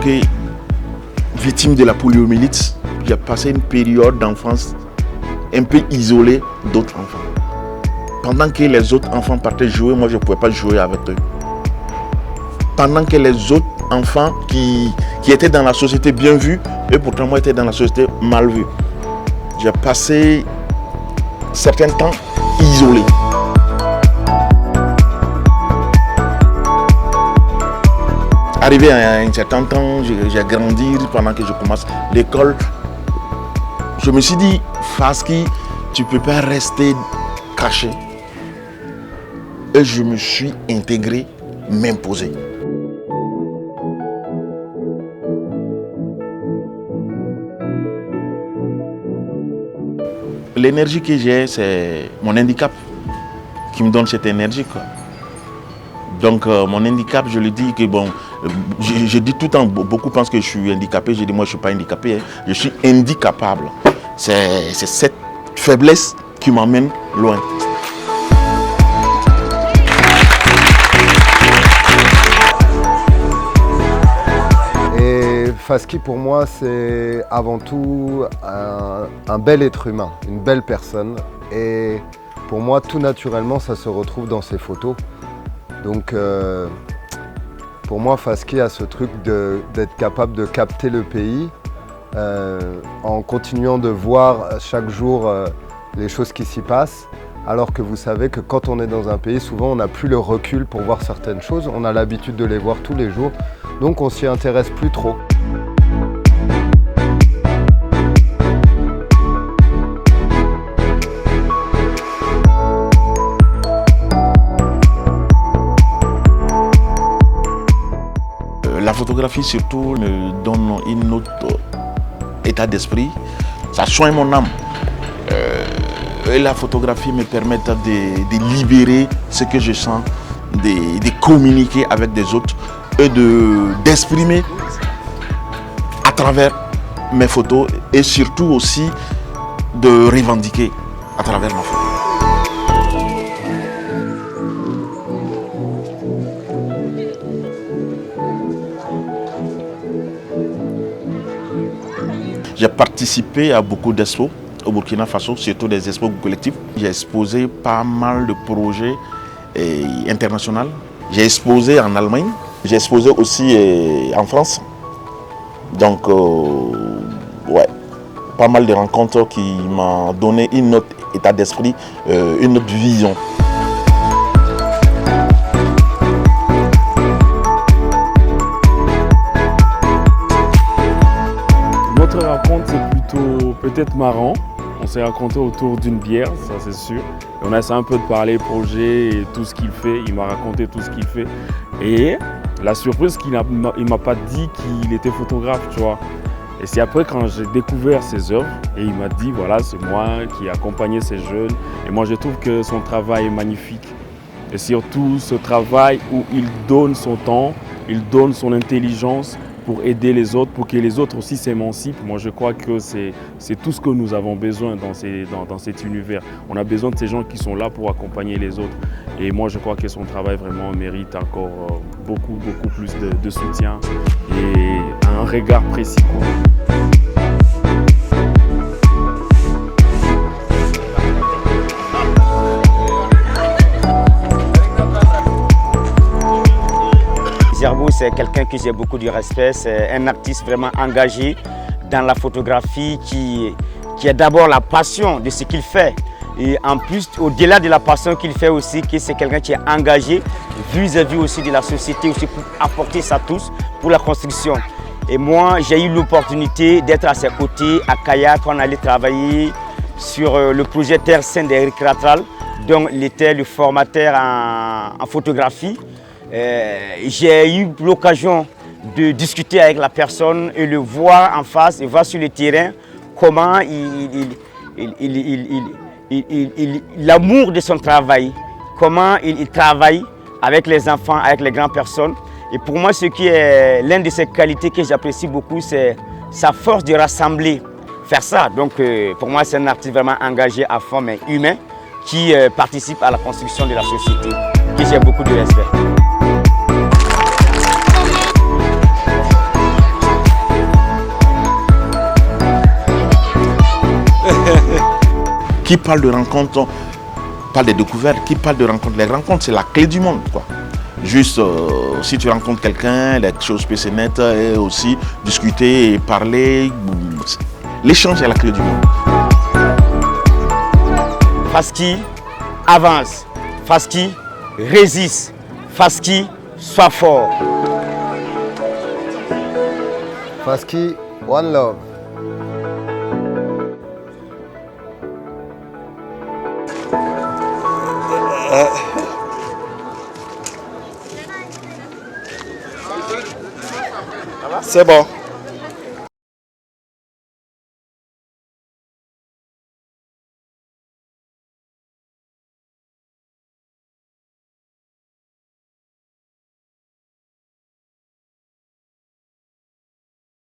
que victime de la poliomyélite, j'ai passé une période d'enfance un peu isolée d'autres enfants. Pendant que les autres enfants partaient jouer, moi je ne pouvais pas jouer avec eux. Pendant que les autres enfants qui étaient dans la société bien vus, eux pourtant moi étaient dans la société mal vue. J'ai passé certains temps isolé. Arrivé à un certain temps, j'ai grandi pendant que je commence l'école. Je me suis dit, Faski, tu ne peux pas rester caché. Et je me suis intégré, m'imposer. L'énergie que j'ai, c'est mon handicap qui me donne cette énergie, quoi. Donc mon handicap, je le dis que bon, je dis tout le temps, beaucoup pensent que je suis handicapé, je dis moi je ne suis pas handicapé, hein. Je suis handicapable. C'est cette faiblesse qui m'emmène loin. Et Faski pour moi c'est avant tout un bel être humain, une belle personne. Et pour moi tout naturellement ça se retrouve dans ses photos. Donc pour moi Faski a ce truc d'être capable de capter le pays en continuant de voir chaque jour les choses qui s'y passent. Alors que vous savez que quand on est dans un pays, souvent on n'a plus le recul pour voir certaines choses. On a l'habitude de les voir tous les jours, donc on s'y intéresse plus trop. La photographie surtout me donne un autre état d'esprit, ça soigne mon âme. Et la photographie me permet de libérer ce que je sens, de communiquer avec des autres et d'exprimer à travers mes photos et surtout aussi de revendiquer à travers ma photo. J'ai participé à beaucoup d'expos au Burkina Faso, surtout des expos collectifs. J'ai exposé pas mal de projets internationaux. J'ai exposé en Allemagne, j'ai exposé aussi en France. Donc, ouais, pas mal de rencontres qui m'ont donné un autre état d'esprit, une autre vision. Notre rencontre, c'est plutôt peut-être marrant. On s'est rencontrés autour d'une bière, ça c'est sûr. Et on a essayé un peu de parler projet et tout ce qu'il fait. Il m'a raconté tout ce qu'il fait. Et la surprise, il ne m'a pas dit qu'il était photographe, tu vois. Et c'est après quand j'ai découvert ses œuvres et il m'a dit, voilà, c'est moi qui ai accompagné ces jeunes. Et moi, je trouve que son travail est magnifique. Et surtout, ce travail où il donne son temps, il donne son intelligence pour aider les autres, pour que les autres aussi s'émancipent. Moi, je crois que c'est tout ce que nous avons besoin dans cet univers. On a besoin de ces gens qui sont là pour accompagner les autres. Et moi, je crois que son travail vraiment mérite encore beaucoup plus de soutien et un regard précis, quoi. Zerbo, c'est quelqu'un que j'ai beaucoup de respect, c'est un artiste vraiment engagé dans la photographie qui a d'abord la passion de ce qu'il fait. Et en plus, au-delà de la passion qu'il fait aussi, que c'est quelqu'un qui est engagé vis-à-vis aussi de la société, aussi pour apporter sa touche pour la construction. Et moi, j'ai eu l'opportunité d'être à ses côtés à Kaya quand on allait travailler sur le projet Terre Sainte d'Éric Ratral, dont il était le formateur en photographie. J'ai eu l'occasion de discuter avec la personne et le voir en face, et voir sur le terrain comment l'amour de son travail, comment il travaille avec les enfants, avec les grandes personnes. Et pour moi, ce qui est l'une de ses qualités que j'apprécie beaucoup, c'est sa force de rassembler, faire ça. Donc pour moi, c'est un artiste vraiment engagé à fond, mais humain, qui participe à la construction de la société, que j'ai beaucoup de respect. Qui parle de rencontres, parle des découvertes. Qui parle de rencontres, les rencontres, c'est la clé du monde, quoi. Juste, si tu rencontres quelqu'un, la chose peut se mettre et aussi discuter et parler. L'échange est la clé du monde. Faski avance, Faski résiste, Faski soit fort. Faski, one love. C'est bon.